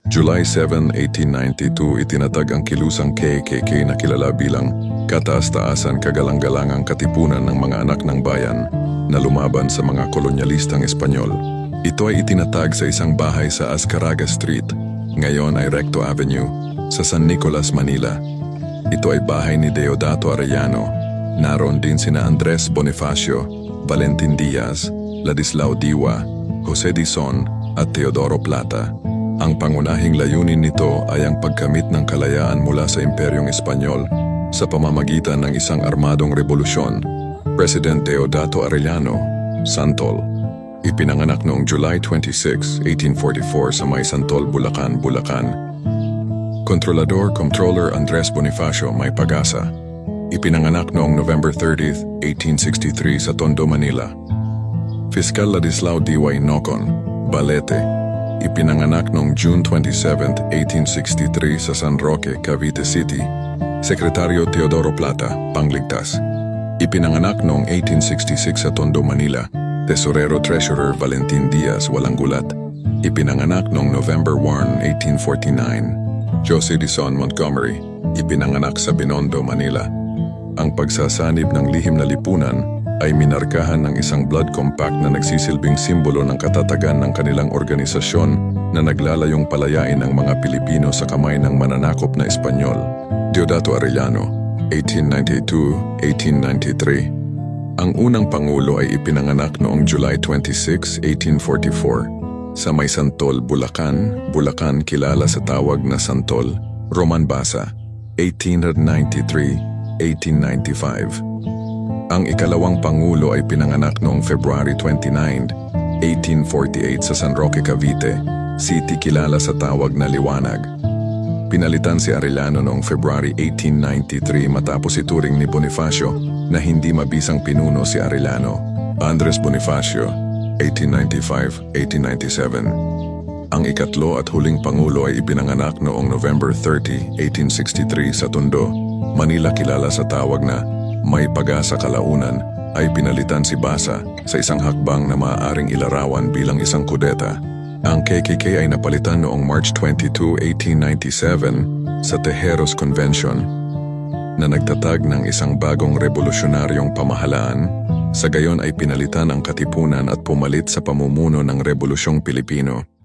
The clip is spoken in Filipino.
July 7, 1892 itinatag ang kilusang KKK na kilala bilang kataas-taasan kagalang-galangang katipunan ng mga anak ng bayan na lumaban sa mga kolonyalistang Espanyol. Ito ay itinatag sa isang bahay sa Azcaraga Street, ngayon ay Recto Avenue, sa San Nicolas, Manila. Ito ay bahay ni Deodato Arellano. Naroon din sina Andres Bonifacio, Valentin Diaz, Ladislao Diwa, Jose Dizon at Teodoro Plata. Ang pangunahing layunin nito ay ang pagkamit ng kalayaan mula sa Imperyong Espanyol sa pamamagitan ng isang armadong revolusyon. President Deodato Arellano, Santol. Ipinanganak noong July 26, 1844 sa May Santol, Bulacan, Bulacan. Controller Andres Bonifacio, May Pagasa. Ipinanganak noong November 30, 1863 sa Tondo, Manila. Fiscal Ladislao Diwa Inocon, Balete. Ipinanganak noong June 27, 1863 sa San Roque, Cavite City. Sekretaryo Teodoro Plata, Pangligtas. Ipinanganak noong 1866 sa Tondo, Manila. Tesorero Treasurer Valentin Diaz, Walang Gulat. Ipinanganak noong November 1, 1849. Jose Dizon Montgomery. Ipinanganak sa Binondo, Manila. Ang pagsasanib ng lihim na lipunan ay minarkahan ng isang blood compact na nagsisilbing simbolo ng katatagan ng kanilang organisasyon na naglalayong palayain ang mga Pilipino sa kamay ng mananakop na Espanyol. Deodato Arellano, 1892-1893. Ang unang pangulo ay ipinanganak noong July 26, 1844 sa May Santol, Bulacan, Bulacan kilala sa tawag na Santol, Roman Basa, 1893-1895. Ang ikalawang pangulo ay pinanganak noong February 29, 1848 sa San Roque, Cavite, city kilala sa tawag na Liwanag. Pinalitan si Arellano noong February 1893 matapos ituring ni Bonifacio na hindi mabisang pinuno si Arellano. Andres Bonifacio, 1895-1897. Ang ikatlo at huling pangulo ay ipinanganak noong November 30, 1863 sa Tondo, Manila kilala sa tawag na May Pagasa Kalaunan, ay pinalitan si Basa sa isang hakbang na maaaring ilarawan bilang isang kudeta. Ang KKK ay napalitan noong March 22, 1897 sa Tejeros Convention na nagtatag ng isang bagong revolusyonaryong pamahalaan, sa gayon ay pinalitan ang katipunan at pumalit sa pamumuno ng Rebolusyong Pilipino.